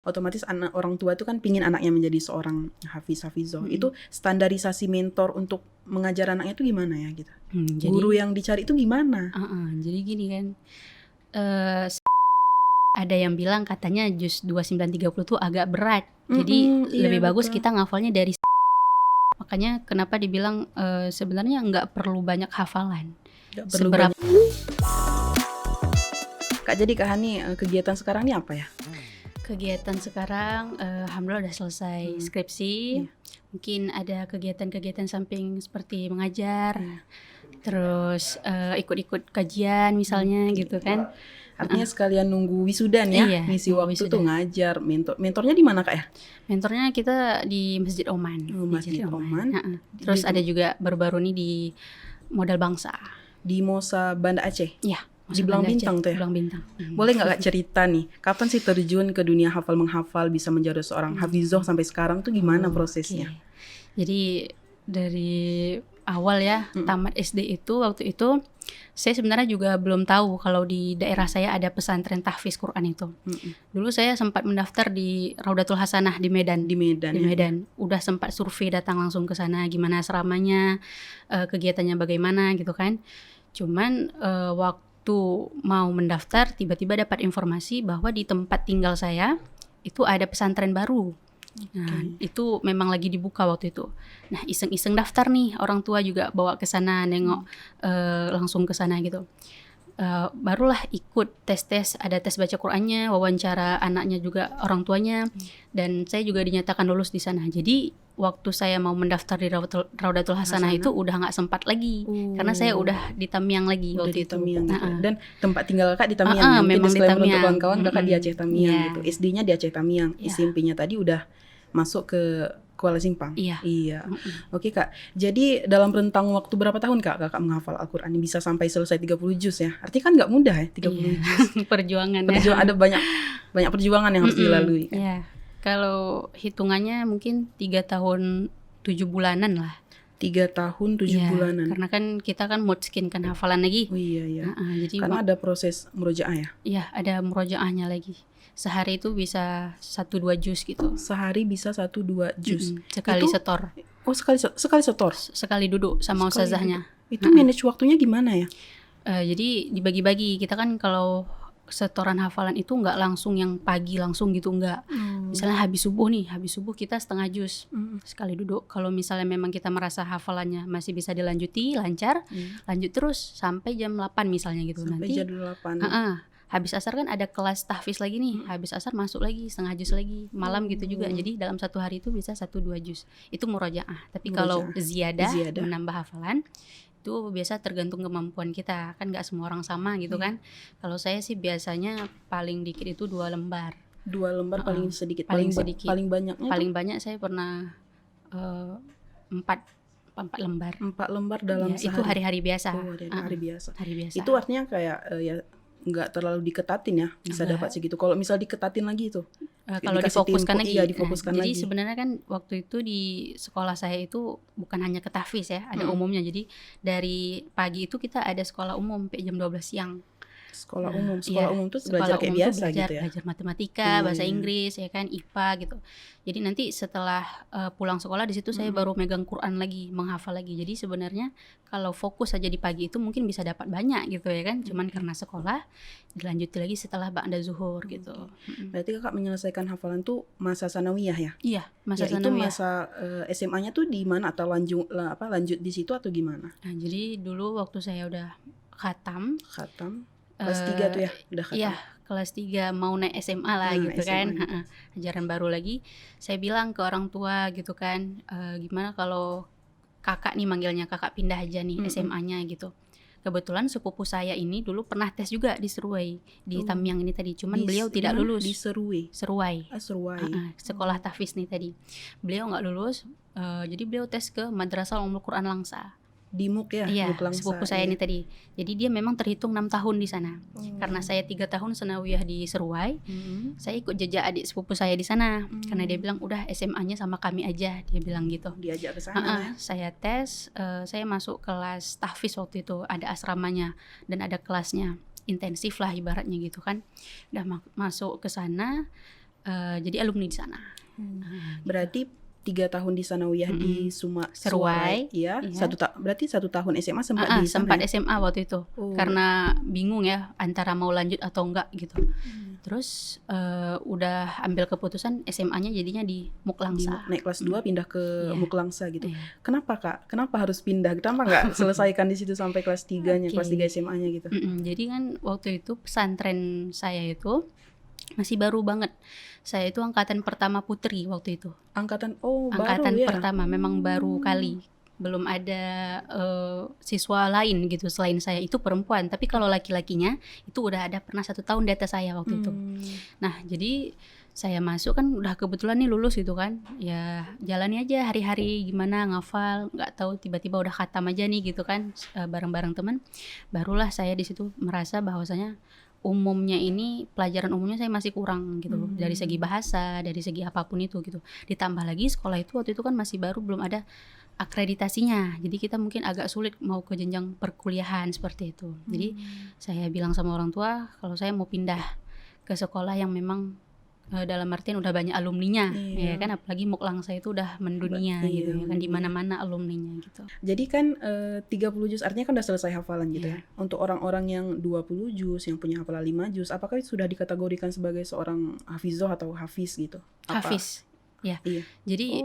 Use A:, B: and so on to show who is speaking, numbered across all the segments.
A: otomatis orang tua itu kan pingin anaknya menjadi seorang hafizoh. Itu standarisasi mentor untuk mengajar anaknya itu gimana ya gitu? Guru yang dicari itu gimana?
B: Jadi gini kan, ada yang bilang katanya juz 2930 tuh agak berat. Jadi lebih bagus kita ngafalnya dari makanya kenapa dibilang sebenarnya nggak perlu banyak hafalan. Seberapa
A: Kak, jadi Kak Hani kegiatan sekarang ini apa ya?
B: Kegiatan sekarang alhamdulillah udah selesai skripsi. Mungkin ada kegiatan-kegiatan samping seperti mengajar, terus ikut-ikut kajian misalnya gitu kan.
A: Artinya sekalian nunggu wisuda nih ya,
B: Iya,
A: ngisi
B: nunggu
A: waktu
B: wisuda.
A: tuh ngajar. Mentornya di mana Kak ya?
B: Mentornya kita di Masjid Oman.
A: Masjid Oman.
B: Terus ada juga baru-baru nih di Modal Bangsa.
A: Di Mosa Banda Aceh?
B: Iya.
A: Di Belang Bintang tuh ya?
B: Belang Bintang.
A: Boleh nggak Kak cerita nih, kapan sih terjun ke dunia hafal-menghafal, bisa menjadi seorang hafizoh sampai sekarang tuh gimana prosesnya?
B: Jadi dari awal ya, tamat SD itu, waktu itu saya sebenarnya juga belum tahu kalau di daerah saya ada pesantren tahfiz Quran itu. Dulu saya sempat mendaftar di Raudatul Hasanah di Medan.
A: Di Medan.
B: Di Medan. Udah sempat survei datang langsung ke sana, gimana asramanya, kegiatannya bagaimana gitu kan. Cuman waktu mau mendaftar tiba-tiba dapat informasi bahwa di tempat tinggal saya itu ada pesantren baru. Nah, itu memang lagi dibuka waktu itu. Nah, iseng-iseng daftar nih, orang tua juga bawa ke sana nengok langsung ke sana gitu. Barulah ikut tes-tes, ada tes baca Qur'annya, wawancara anaknya juga orang tuanya, dan saya juga dinyatakan lulus di sana. Jadi waktu saya mau mendaftar di Raudatul Hasanah itu udah nggak sempat lagi, karena saya udah di Tamiang lagi waktu itu.
A: Gitu. Dan tempat tinggal Kakak di Tamiang.
B: Memang di Tamiang.
A: Untuk kawan-kawan Kakak di Aceh Tamiang gitu. SD-nya di Aceh Tamiang, SMP-nya tadi udah masuk ke Kuala Simpang. Iya. Oke Kak. Jadi dalam rentang waktu berapa tahun Kakak menghafal Al-Qur'an ini bisa sampai selesai 30 juz ya? Artinya kan nggak mudah ya 30 juz.
B: Perjuangan
A: ya. Ada banyak perjuangan yang harus dilalui kan.
B: Iya. Kalau hitungannya mungkin 3 tahun 7 bulanan lah.
A: 3 tahun 7 bulanan.
B: Karena kan kita kan mutskin kan hafalan lagi.
A: Oh iya.
B: Jadi
A: karena ada proses murojaah ya?
B: Iya, ada murojaahnya lagi. Sehari itu bisa 1-2 juz gitu.
A: Sehari bisa 1-2 juz.
B: Sekali itu, setor.
A: Oh, sekali setor.
B: Sekali duduk sama ustazahnya.
A: Itu manage waktunya gimana ya?
B: Jadi dibagi-bagi. Kita kan kalau setoran hafalan itu nggak langsung yang pagi langsung gitu, nggak. Misalnya habis subuh kita setengah juz sekali duduk. Kalau misalnya memang kita merasa hafalannya masih bisa dilanjuti lancar, lanjut terus sampai jam 8 misalnya gitu.
A: Sampai
B: nanti
A: jam 8.
B: Habis asar kan ada kelas tahfiz lagi nih, habis asar masuk lagi setengah juz lagi, malam gitu juga. Jadi dalam satu hari itu bisa 1-2 juz. Itu murojaah. Tapi kalau ziyadah menambah hafalan itu biasa tergantung kemampuan kita, kan nggak semua orang sama gitu kan. Kalau saya sih biasanya paling dikit itu 2 lembar.
A: 2 lembar paling sedikit.
B: Paling sedikit.
A: Paling banyaknya?
B: Paling banyak saya pernah 4 lembar.
A: 4 lembar dalam sehari.
B: Itu hari-hari biasa.
A: Hari biasa.
B: Hari biasa.
A: Itu artinya kayak ya nggak terlalu diketatin ya, bisa dapat segitu. Kalau misal diketatin lagi itu
B: kalau difokuskan lagi.
A: Difokuskan
B: jadi
A: lagi.
B: Sebenarnya kan waktu itu di sekolah saya itu bukan hanya ke tahfiz ya, ada umumnya. Jadi dari pagi itu kita ada sekolah umum sampai jam 12 siang.
A: Sekolah umum tuh belajar kayak biasa gitu ya.
B: Belajar matematika, bahasa Inggris ya kan, IPA gitu. Jadi nanti setelah pulang sekolah di situ saya baru megang Quran lagi, menghafal lagi. Jadi sebenarnya kalau fokus aja di pagi itu mungkin bisa dapat banyak gitu ya kan. Cuman karena sekolah dilanjuti lagi setelah ba'da zuhur gitu.
A: Berarti Kakak menyelesaikan hafalan tuh masa sanawiyah ya?
B: Iya, masa sanawiyah.
A: Itu masa SMA-nya tuh di mana, atau lanjut di situ atau gimana?
B: Nah, jadi dulu waktu saya udah khatam
A: kelas 3 tuh ya, udah khatam.
B: Iya, kelas 3 mau naik SMA lah gitu SMA kan. Gitu. Ajaran baru lagi. Saya bilang ke orang tua gitu kan, gimana kalau kakak nih, manggilnya kakak, pindah aja nih SMA-nya gitu. Kebetulan sepupu saya ini dulu pernah tes juga di Seruai, di Tamiang ini tadi. Cuman beliau tidak lulus.
A: Di Seruai?
B: Seruai. Sekolah tahfiz nih tadi. Beliau nggak lulus, jadi beliau tes ke Madrasah Ummul Quran Langsa.
A: Di MUK ya?
B: Iya, sepupu saya ini tadi. Jadi dia memang terhitung 6 tahun di sana. Karena saya 3 tahun sanawiyah di Seruai, saya ikut jejak adik sepupu saya di sana. Karena dia bilang udah SMA-nya sama kami aja, dia bilang gitu.
A: Diajak ke sana.
B: Saya tes, saya masuk kelas tahfiz waktu itu, ada asramanya dan ada kelasnya. Intensif lah ibaratnya gitu kan. Udah masuk ke sana, jadi alumni di sana.
A: Berarti 3 tahun di sanawiyah di
B: Seruai,
A: ya. Berarti 1 tahun SMA sempat di sana.
B: Sempat SMA waktu itu. Karena bingung ya antara mau lanjut atau enggak gitu. Terus udah ambil keputusan SMA-nya jadinya di Muklangsa.
A: Naik kelas 2 pindah ke Muklangsa gitu. Kenapa Kak? Kenapa harus pindah? Kenapa nggak selesaikan di situ sampai kelas 3-nya, kelas 3 SMA-nya gitu?
B: Jadi kan waktu itu pesantren saya itu masih baru banget. Saya itu angkatan pertama putri waktu itu.
A: Angkatan
B: angkatan
A: baru ya?
B: Pertama, memang baru kali. Belum ada siswa lain gitu selain saya, itu perempuan. Tapi kalau laki-lakinya itu udah ada pernah 1 tahun di atas saya waktu itu. Nah jadi saya masuk kan udah kebetulan nih lulus gitu kan. Ya jalani aja hari-hari gimana ngafal, nggak tahu tiba-tiba udah khatam aja nih gitu kan, bareng-bareng teman. Barulah saya di situ merasa bahwasanya umumnya ini pelajaran umumnya saya masih kurang gitu, dari segi bahasa, dari segi apapun itu gitu. Ditambah lagi sekolah itu waktu itu kan masih baru, belum ada akreditasinya, jadi kita mungkin agak sulit mau ke jenjang perkuliahan seperti itu. Jadi saya bilang sama orang tua kalau saya mau pindah ke sekolah yang memang dalam artian udah banyak alumninya, ya kan, apalagi Muklangsa itu udah mendunia gitu ya kan, di mana-mana alumninya gitu.
A: Jadi kan 30 juz artinya kan udah selesai hafalan gitu ya. Untuk orang-orang yang 20 juz, yang punya hafalan 5 juz, apakah sudah dikategorikan sebagai seorang hafizoh atau hafiz gitu?
B: Hafiz. Ya. Jadi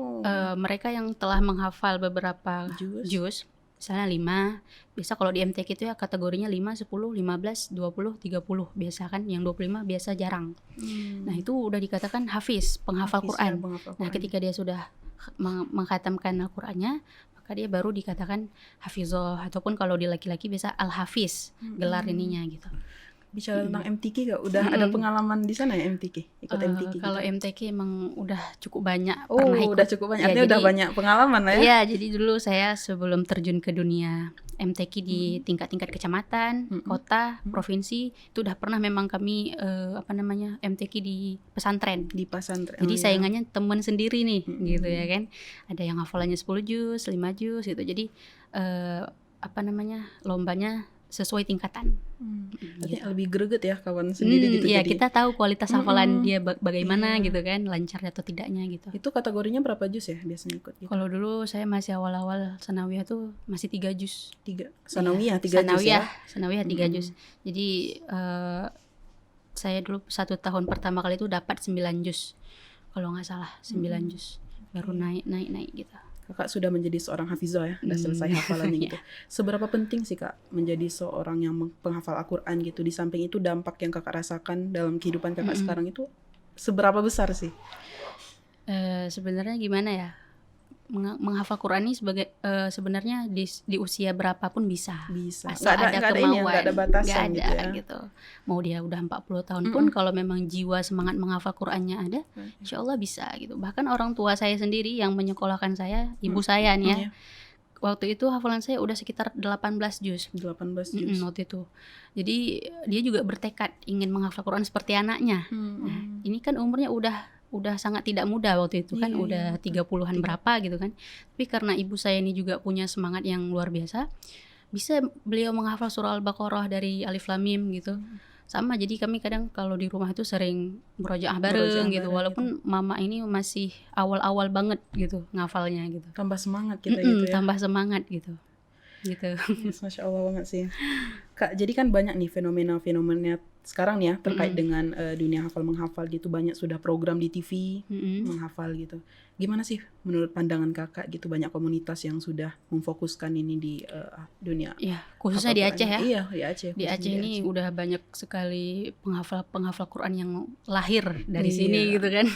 B: mereka yang telah menghafal beberapa juz, misalnya 5, biasa kalau di MTQ itu ya kategorinya 5, 10, 15, 20, 30 biasa kan, yang 25 biasa jarang. Nah itu udah dikatakan hafiz, penghafal Quran. Nah ketika dia sudah mengkhatamkan Al-Qurannya, maka dia baru dikatakan hafizoh, ataupun kalau di laki-laki biasa al-hafiz, gelar ininya gitu.
A: Bicara tentang MTQ gak? Udah ada pengalaman di sana ya MTQ? Ikut MTQ
B: kalau
A: gitu?
B: MTQ emang udah cukup banyak pernah ikut.
A: Udah cukup banyak, artinya udah banyak pengalaman lah ya?
B: Iya, jadi dulu saya sebelum terjun ke dunia MTQ di tingkat-tingkat kecamatan, kota, provinsi, itu udah pernah memang kami MTQ di pesantren.
A: Di pesantren.
B: Jadi saingannya teman sendiri nih, gitu ya kan. Ada yang hafalannya 10 juz, 5 juz gitu. Jadi lombanya sesuai tingkatan.
A: Gitu. Lebih greget ya kawan sendiri gitu.
B: Iya, kita tahu kualitas hafalan dia bagaimana gitu kan, lancar atau tidaknya gitu.
A: Itu kategorinya berapa juz ya biasanya ikut gitu?
B: Kalau dulu saya masih awal-awal sanawiyah tuh masih 3 juz.
A: Sanawiyah 3 juz ya?
B: Sanawiyah 3 juz. Jadi saya dulu 1 tahun pertama kali itu dapat 9 juz. Kalau nggak salah 9 juz. Baru naik gitu.
A: Kakak sudah menjadi seorang hafizoh ya, udah selesai hafalannya gitu. Seberapa penting sih Kak menjadi seorang yang penghafal Al-Quran gitu? Di samping itu dampak yang Kakak rasakan dalam kehidupan Kakak sekarang itu seberapa besar sih?
B: Sebenarnya gimana ya? Menghafal Quran ini sebenarnya di usia berapapun bisa. Asal ada kemauan,
A: nggak ada batasan
B: gitu. Mau dia udah 40 tahun pun kalau memang jiwa semangat menghafal Qurannya ada, insya Allah bisa gitu. Bahkan orang tua saya sendiri yang menyekolahkan saya, ibu saya nih ya, waktu itu hafalan saya udah sekitar 18 juz.
A: 18 juz.
B: Waktu itu. Jadi dia juga bertekad ingin menghafal Quran seperti anaknya. Nah, ini kan umurnya udah sangat tidak muda waktu itu kan, udah 30-an berapa gitu kan. Tapi karena ibu saya ini juga punya semangat yang luar biasa, bisa beliau menghafal surah Al-Baqarah dari Alif Lam Mim gitu. Sama, jadi kami kadang kalau di rumah itu sering murojaah bareng gitu, walaupun mama ini masih awal-awal banget gitu ngafalnya gitu.
A: Tambah semangat kita gitu ya.
B: Tambah semangat gitu.
A: Yes, Masya Allah banget sih Kak. Jadi kan banyak nih fenomena sekarang nih ya terkait dengan dunia hafal-menghafal gitu. Banyak sudah program di TV menghafal gitu. Gimana sih menurut pandangan Kakak gitu, banyak komunitas yang sudah memfokuskan ini di dunia
B: khususnya di Aceh ya?
A: Iya, di Aceh.
B: Di Aceh ini udah banyak sekali penghafal Quran yang lahir dari sini gitu kan.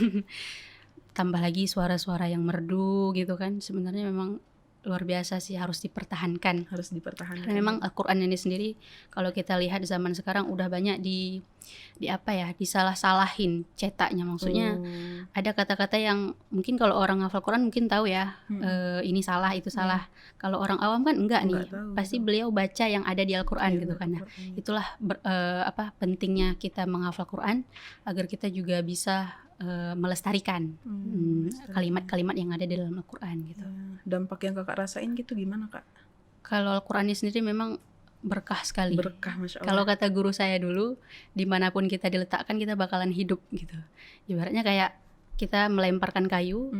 B: Tambah lagi suara-suara yang merdu gitu kan. Sebenarnya memang luar biasa sih, harus dipertahankan. Karena memang Al-Quran ini sendiri kalau kita lihat zaman sekarang udah banyak disalah-salahin cetaknya. Maksudnya ada kata-kata yang mungkin kalau orang hafal Quran mungkin tahu ya, ini salah, itu salah. Kalau orang awam kan enggak tahu, pasti beliau baca yang ada di Al-Quran gitu kan. Nah, itulah pentingnya kita menghafal Quran agar kita juga bisa melestarikan kalimat-kalimat yang ada di dalam Al-Quran gitu.
A: Dampak yang Kakak rasain gitu gimana Kak?
B: Kalau Al-Quran ini sendiri memang berkah sekali.
A: Berkah, Masya Allah.
B: Kalau kata guru saya dulu, dimanapun kita diletakkan kita bakalan hidup gitu. Ibaratnya kayak kita melemparkan kayu.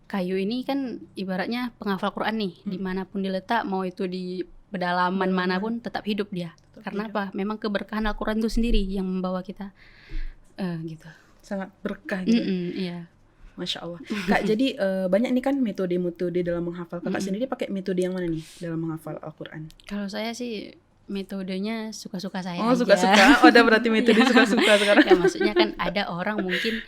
B: Kayu ini kan ibaratnya penghafal Quran nih. Dimanapun diletak, mau itu di pedalaman manapun tetap hidup dia. Karena apa? Memang keberkahan Al-Quran itu sendiri yang membawa kita gitu.
A: Sangat berkah gitu.
B: Iya.
A: Masya Allah. Kak, jadi banyak nih kan metode-metode dalam menghafal. Kakak sendiri pakai metode yang mana nih dalam menghafal Al-Quran?
B: Kalau saya sih metodenya suka-suka saya
A: aja.
B: Suka-suka.
A: Oh, udah berarti metode suka-suka sekarang.
B: Ya, maksudnya kan ada orang mungkin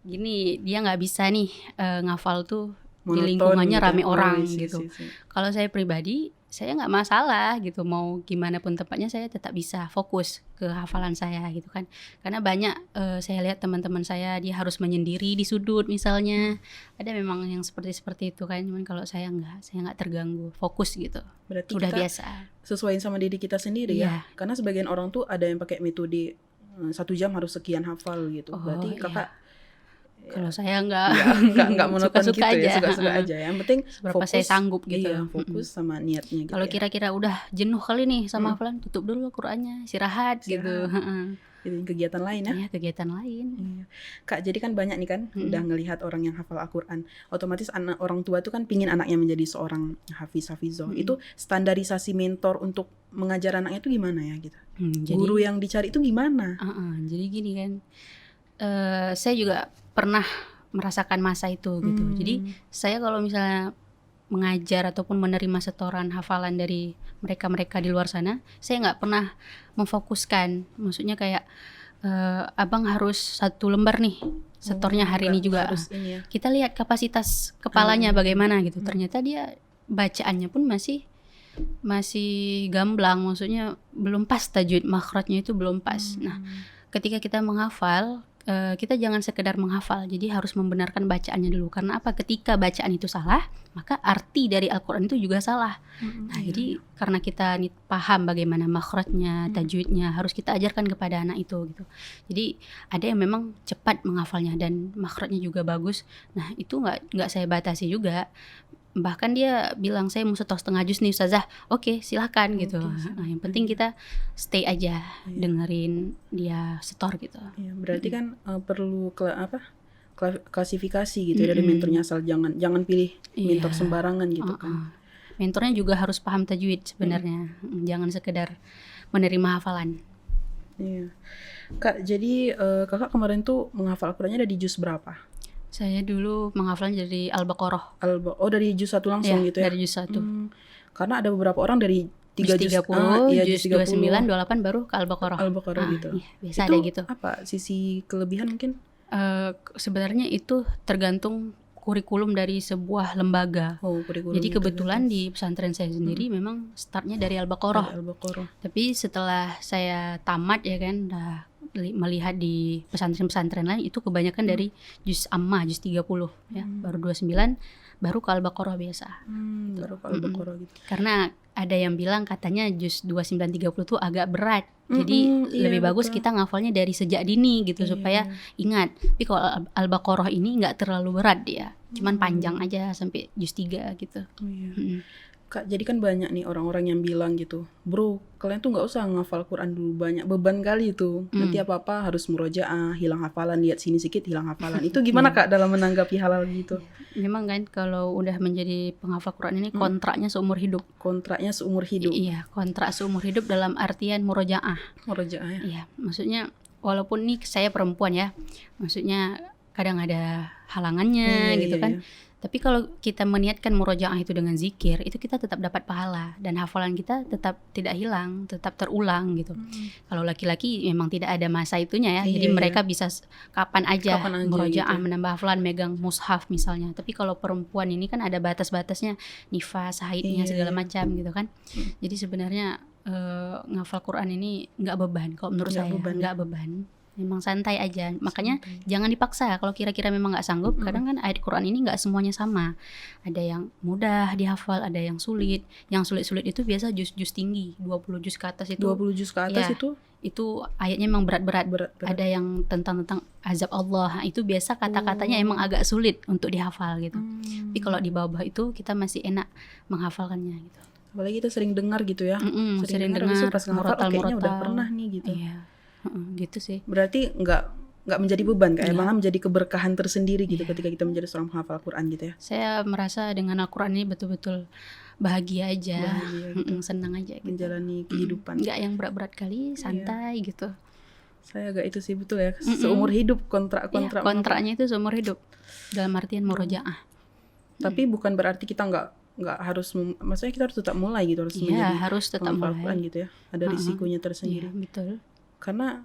B: gini, dia nggak bisa nih ngafal tuh monoton, di lingkungannya gitu, rame orang gitu. Kalau saya pribadi, saya nggak masalah gitu, mau gimana pun tempatnya saya tetap bisa fokus ke hafalan saya gitu kan. Karena banyak saya lihat teman-teman saya dia harus menyendiri di sudut misalnya. Ada memang yang seperti itu kan. Cuman kalau saya nggak terganggu, fokus gitu.
A: Berarti
B: udah
A: kita
B: biasa.
A: Sesuaiin sama diri kita sendiri ya. Karena sebagian orang tuh ada yang pakai metode 1 jam harus sekian hafal gitu. Berarti kakak
B: kalau saya nggak
A: monoton
B: suka-suka
A: gitu
B: aja.
A: Suka-suka aja. Yang penting
B: seberapa saya sanggup gitu.
A: Iya, fokus sama niatnya gitu.
B: Kalau kira-kira udah jenuh kali nih sama hafalan, tutup dulu Qurannya, istirahat gitu.
A: Jadi kegiatan lain ya?
B: Iya, kegiatan lain.
A: Iya. Kak, jadi kan banyak nih kan udah ngelihat orang yang hafal Al-Quran. Otomatis orang tua tuh kan pingin anaknya menjadi seorang hafizoh. Itu standarisasi mentor untuk mengajar anaknya itu gimana ya gitu? Guru yang dicari itu gimana?
B: Jadi gini kan, saya juga pernah merasakan masa itu gitu. Jadi saya kalau misalnya mengajar ataupun menerima setoran hafalan dari mereka di luar sana, saya nggak pernah memfokuskan. Maksudnya kayak abang harus 1 lembar nih setornya hari ini juga.
A: Ya.
B: Kita lihat kapasitas kepalanya bagaimana gitu. Ternyata dia bacaannya pun masih gamblang, maksudnya belum pas tajwid, makhrajnya itu belum pas. Nah, ketika kita menghafal, kita jangan sekedar menghafal, jadi harus membenarkan bacaannya dulu. Karena apa? Ketika bacaan itu salah, maka arti dari Al-Quran itu juga salah. Nah, jadi karena kita paham bagaimana makhrajnya, tajwidnya, harus kita ajarkan kepada anak itu gitu. Jadi ada yang memang cepat menghafalnya dan makhrajnya juga bagus. Nah, itu nggak saya batasi juga. Bahkan dia bilang, saya mau setor 1/2 juz nih Ustazah. Oke, silahkan gitu. Nah, yang penting kita stay aja, dengerin dia setor gitu.
A: Ya, berarti kan perlu klasifikasi gitu dari mentornya, asal jangan pilih mentor sembarangan gitu kan.
B: Mentornya juga harus paham tajwid sebenarnya. Jangan sekedar menerima hafalan.
A: Iya. Kak, jadi kakak kemarin tuh menghafal Al-Qurannya dari juz berapa?
B: Saya dulu menghafalnya dari Al-Baqarah.
A: Dari juz 1 langsung gitu ya?
B: Dari juz 1.
A: Karena ada beberapa orang dari
B: 3 juz 30, juz 29, 28 baru ke Al-Baqarah.
A: Gitu.
B: Iya, biasa ada gitu.
A: Apa sisi kelebihan mungkin?
B: Sebenarnya itu tergantung kurikulum dari sebuah lembaga. Jadi kebetulan di pesantren saya sendiri memang startnya dari Al-Baqarah. Tapi setelah saya tamat ya kan, melihat di pesantren-pesantren lain itu kebanyakan dari juz amma, juz 30 ya, baru 29, baru ke Al-Baqarah biasa.
A: Baru ke Al-Baqarah gitu.
B: Karena ada yang bilang katanya juz 29 30 tuh agak berat. Jadi lebih bagus kita ngafalnya dari sejak dini gitu supaya ingat. Tapi kalau Al-Baqarah ini enggak terlalu berat dia. Cuman panjang aja sampai juz 3 gitu.
A: Kak, jadi kan banyak nih orang-orang yang bilang gitu, bro, kalian tuh nggak usah ngafal Quran dulu banyak, beban kali itu. Nanti apa-apa harus murojaah, hilang hafalan, lihat sini sedikit hilang hafalan. Itu gimana Kak dalam menanggapi hal-hal gitu?
B: Memang kan kalau udah menjadi penghafal Quran ini kontraknya seumur hidup.
A: Kontraknya seumur hidup.
B: Iya, kontrak seumur hidup dalam artian murojaah.
A: Murojaah ya.
B: Iya, maksudnya walaupun nih saya perempuan ya, maksudnya kadang ada halangannya gitu kan. Tapi kalau kita meniatkan murojaah itu dengan zikir, itu kita tetap dapat pahala dan hafalan kita tetap tidak hilang, tetap terulang gitu. Kalau laki-laki memang tidak ada masa itunya ya. Jadi mereka bisa kapan aja murojaah gitu, menambah hafalan, megang mushaf misalnya. Tapi kalau perempuan ini kan ada batas-batasnya, nifas, haidnya segala macam gitu kan. Jadi sebenarnya ngafal Quran ini nggak beban. Kalau menurut saya nggak beban. Memang santai aja, makanya jangan dipaksa. Kalau kira-kira memang nggak sanggup, kadang kan ayat Quran ini nggak semuanya sama. Ada yang mudah dihafal, ada yang sulit. Yang sulit-sulit itu biasa juz-juz tinggi, 20 juz ke atas itu.
A: 20 juz ke atas
B: itu ayatnya memang berat-berat. Ada yang tentang azab Allah. Nah, itu biasa kata-katanya emang agak sulit untuk dihafal gitu. Tapi kalau di bawah itu kita masih enak menghafalkannya gitu.
A: Apalagi kita sering dengar gitu ya.
B: Sering dengar
A: pas ngehafal kayaknya udah pernah nih gitu.
B: Iya. Gitu sih.
A: Berarti nggak menjadi beban kayak malah menjadi keberkahan tersendiri gitu ketika kita menjadi seorang penghafal Quran gitu ya.
B: Saya merasa dengan Al-Quran ini betul-betul bahagia aja, gitu. Senang aja gitu.
A: Menjalani kehidupan.
B: Nggak yang berat-berat kali, santai gitu.
A: Saya agak itu sih betul ya, seumur hidup kontrak-kontrak.
B: Kontraknya itu seumur hidup dalam artian murojaah.
A: Tapi bukan berarti kita nggak harus maksudnya kita harus tetap mulai gitu, harus menjadi
B: harus tetap mulai
A: Quran gitu ya. Ada risikonya tersendiri.
B: Iya, betul.
A: Karena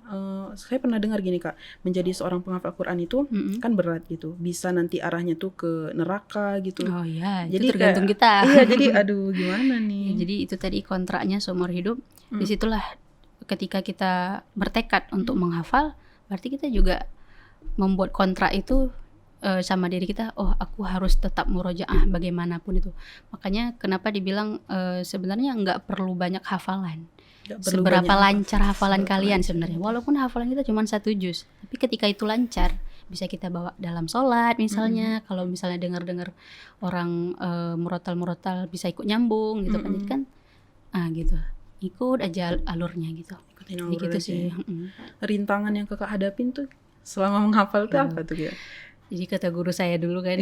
A: saya pernah dengar gini Kak, menjadi seorang penghafal Quran itu kan berat gitu, bisa nanti arahnya tuh ke neraka gitu.
B: Oh iya,
A: jadi
B: itu tergantung kita.
A: Iya, jadi aduh gimana nih.
B: Ya, jadi itu tadi kontraknya seumur hidup. Disitulah ketika kita bertekad untuk menghafal, berarti kita juga membuat kontrak itu sama diri kita. Oh, aku harus tetap murojaah bagaimanapun itu. Makanya kenapa dibilang sebenarnya nggak perlu banyak hafalan. Seberapa lancar hafalan kalian sebenarnya, walaupun hafalan kita cuma 1 juz, tapi ketika itu lancar bisa kita bawa dalam sholat misalnya. Kalau misalnya dengar orang murotal bisa ikut nyambung gitu kan, jadi kan gitu, ikut aja alurnya gitu.
A: Ikutin alur
B: gitu sih.
A: Rintangan yang Kakak hadapin tuh selama menghafal tuh apa tuh ya?
B: Jadi kata guru saya dulu kan,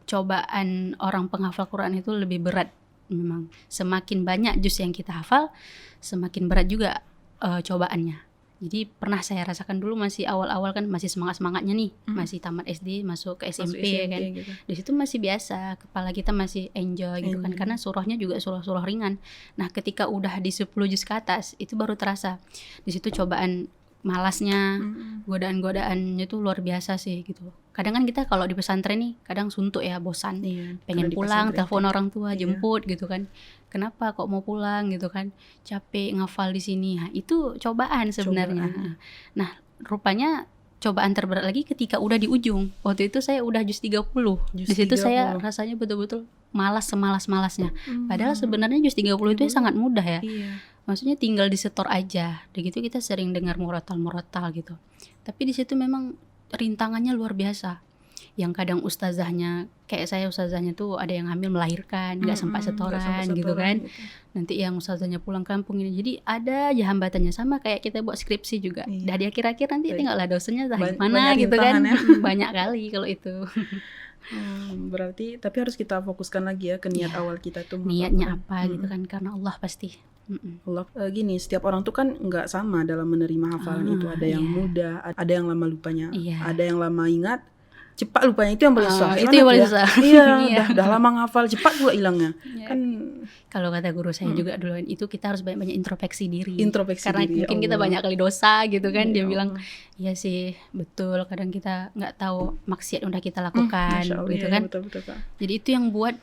B: cobaan orang penghafal Quran itu lebih berat. Memang semakin banyak juz yang kita hafal, semakin berat juga cobaannya. Jadi pernah saya rasakan dulu masih awal-awal kan, masih semangat-semangatnya nih, masih tamat SD masuk ke SMP kan. Gitu. Di situ masih biasa, kepala kita masih enjoy gitu kan, karena surahnya juga surah-surah ringan. Nah, ketika udah di 10 juz ke atas, itu baru terasa. Di situ cobaan malasnya, godaan-godaannya tuh luar biasa sih gitu. Kadang kan kita kalau di pesantren nih kadang suntuk ya, bosan, pengen pulang, telepon orang tua, jemput gitu kan. Kenapa kok mau pulang gitu kan? Capek ngafal di sini. Nah, itu cobaan sebenarnya. Nah, rupanya cobaan terberat lagi ketika udah di ujung. Waktu itu saya udah juz 30. Di situ saya rasanya betul-betul malas semalas-malasnya. Padahal sebenarnya juz 30 itu sangat mudah ya. Maksudnya tinggal disetor aja. Begitu kita sering dengar murotal gitu. Tapi di situ memang rintangannya luar biasa. Yang kadang ustazahnya, kayak saya ustazahnya tuh ada yang hamil melahirkan, nggak sempat setoran gitu kan. Nanti yang ustazahnya pulang kampung ini. Jadi ada aja hambatannya, sama kayak kita buat skripsi juga. Dah di akhir-akhir nanti tinggallah dosennya gimana gitu kan. Banyak kali kalau itu.
A: Berarti tapi harus kita fokuskan lagi ya ke niat awal kita tuh.
B: Niatnya apa gitu kan, karena Allah pasti.
A: Allah gini, setiap orang tuh kan nggak sama dalam menerima hafalan itu. Ada yang mudah, ada yang lama lupanya, ada yang lama ingat, cepat lupanya. Itu yang paling susah.
B: Itu yang paling susah.
A: Iya, dah lama ngafal, cepat juga hilangnya. Kan
B: kalau kata guru saya juga dulu, itu kita harus banyak-banyak introspeksi diri.
A: Karena
B: diri, mungkin kita banyak kali dosa gitu kan. Dia bilang, iya sih betul. Kadang kita nggak tahu maksiat udah kita lakukan, gitu kan.
A: Betul, Kak.
B: Jadi itu yang buat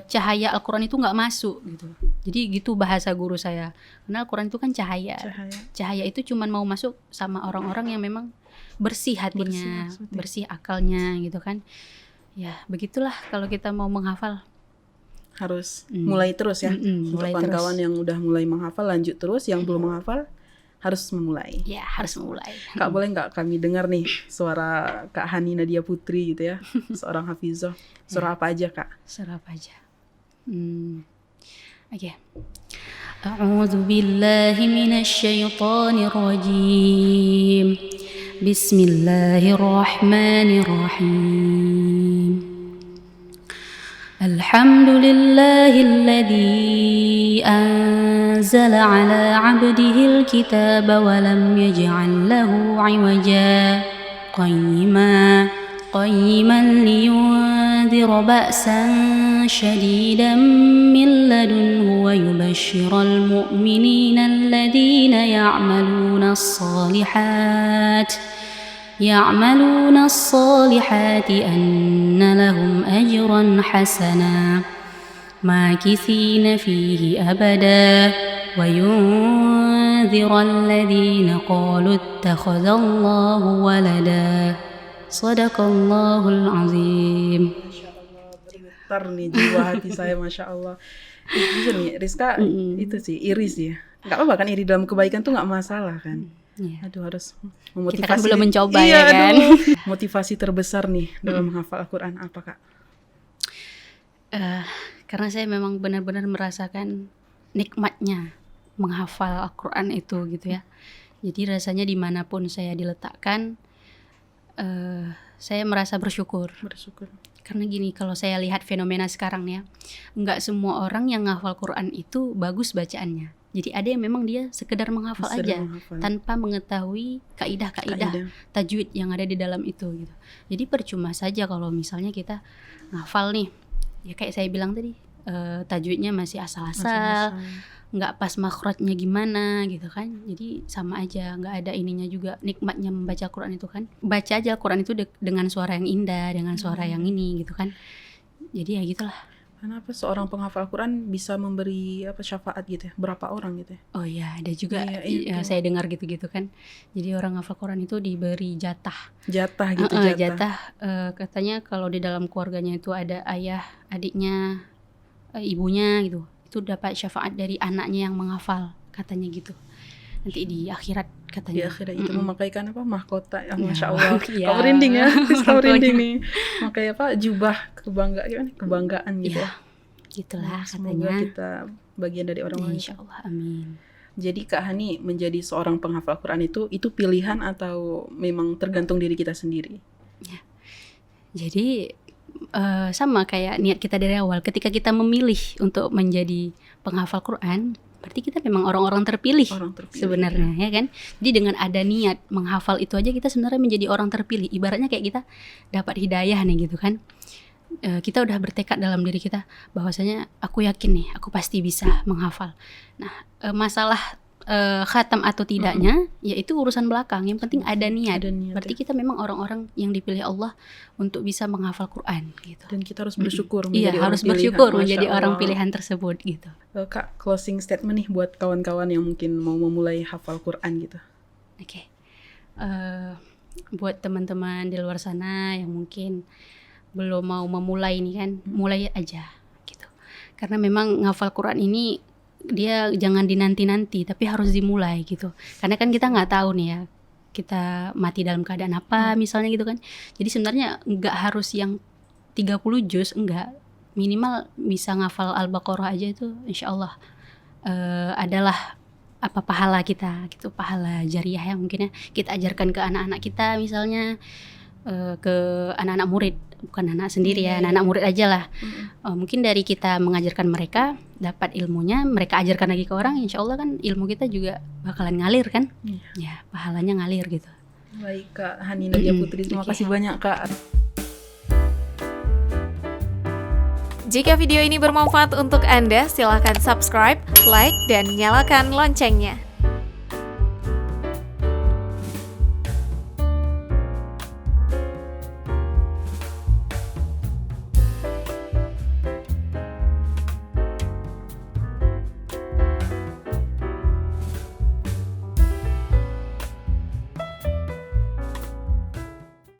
B: cahaya Al-Quran itu nggak masuk gitu. Jadi gitu bahasa guru saya. Karena Al-Quran itu kan cahaya. Cahaya itu cuma mau masuk sama orang-orang yang memang bersih hatinya, bersih akalnya gitu kan. Ya begitulah kalau kita mau menghafal.
A: Harus mulai terus ya. Untuk kawan-kawan yang udah mulai menghafal, lanjut terus. Yang belum menghafal, harus memulai.
B: Ya, harus memulai.
A: Kak, boleh nggak kami dengar nih suara Kak Hani Nadia Putri gitu ya, seorang hafizah. Surah apa aja, Kak?
B: Surah apa aja? Oke. A'udzu billahi minasy syaithanir rajim. Bismillahirrahmanirrahim. Alhamdulillahilladzi أنزل على عبده الكتاب ولم يجعل له عوجا قيما لينذر بأسا شديدا من لدنه ويبشر المؤمنين الذين يعملون الصالحات أن لهم أجرا حسنا ماكثين فيه أبدا وينذر الذين قالوا اتخذ الله ولدا صدق الله العظيم.
A: Bergetar nih jiwa hati saya, Masya Allah. Jujur nih Rizka, itu sih iris ya. Gak apa-apa kan, iri dalam kebaikan tuh gak masalah kan. Aduh, harus memotivasi.
B: Kita kan belum mencoba ya kan.
A: Motivasi terbesar nih dalam menghafal Al-Quran apa, Kak?
B: Karena saya memang benar-benar merasakan nikmatnya menghafal Al-Quran itu gitu ya. Jadi rasanya dimanapun saya diletakkan, saya merasa bersyukur. Karena gini, kalau saya lihat fenomena sekarang ya, nggak semua orang yang ngafal Quran itu bagus bacaannya. Jadi ada yang memang dia sekedar menghafal aja tanpa mengetahui kaidah-kaidah tajwid yang ada di dalam itu gitu. Jadi percuma saja kalau misalnya kita ngafal nih, ya kayak saya bilang tadi, tajwidnya masih asal-asal, nggak pas makhrajnya gimana gitu kan. Jadi sama aja, nggak ada ininya juga, nikmatnya membaca Quran itu kan. Baca aja Quran itu dengan suara yang indah, dengan suara yang ini gitu kan. Jadi ya gitulah.
A: Kenapa seorang penghafal Quran bisa memberi syafaat gitu ya? Berapa orang gitu ya?
B: Oh iya, ada juga ya, saya dengar gitu-gitu kan. Jadi orang hafal Quran itu diberi jatah gitu. Jatah katanya kalau di dalam keluarganya itu ada ayah, adiknya, ibunya gitu, itu dapat syafaat dari anaknya yang menghafal, katanya gitu. Nanti di akhirat katanya.
A: Di akhirat itu memakaikan mahkota ya, Masya Allah. Kau merinding ya, kau merinding nih. Memakai jubah kebanggaan gitu ya.
B: Gitulah
A: semoga
B: katanya.
A: kita bagian dari orang-orang.
B: Insya Allah, amin.
A: Jadi Kak Hani menjadi seorang penghafal Quran itu pilihan atau memang tergantung diri kita sendiri?
B: Ya. Jadi sama kayak niat kita dari awal. Ketika kita memilih untuk menjadi penghafal Quran, berarti kita memang orang-orang terpilih sebenarnya ya kan. Jadi dengan ada niat menghafal itu aja kita sebenarnya menjadi orang terpilih. Ibaratnya kayak kita dapat hidayah nih gitu kan. Kita udah bertekad dalam diri kita bahwasanya aku yakin nih aku pasti bisa menghafal. Nah, masalah khatam atau tidaknya ya itu urusan belakang. Yang penting ada niat. Berarti kita memang orang-orang yang dipilih Allah untuk bisa menghafal Quran gitu.
A: Dan kita harus bersyukur
B: menjadi harus bersyukur menjadi orang pilihan tersebut gitu.
A: Kak, closing statement nih buat kawan-kawan yang mungkin mau memulai hafal Quran gitu.
B: Oke. Buat teman-teman di luar sana yang mungkin belum mau memulai nih kan, mulai aja gitu. Karena memang ngafal Quran ini dia jangan dinanti-nanti, tapi harus dimulai gitu. Karena kan kita nggak tahu nih ya, kita mati dalam keadaan apa misalnya gitu kan. Jadi sebenarnya nggak harus yang 30 juz, enggak. Minimal bisa ngafal Al-Baqarah aja itu insya Allah adalah pahala kita gitu, pahala jariah yang mungkin ya kita ajarkan ke anak-anak kita misalnya, ke anak-anak murid, bukan anak sendiri ya, anak-anak murid aja lah. Mungkin dari kita mengajarkan mereka, dapat ilmunya, mereka ajarkan lagi ke orang, insya Allah kan ilmu kita juga bakalan ngalir kan. Ya, pahalanya ngalir gitu.
A: Baik Kak Hani Nadia Putri, terima kasih banyak Kak.
C: Jika video ini bermanfaat untuk Anda, silakan subscribe, like, dan nyalakan loncengnya.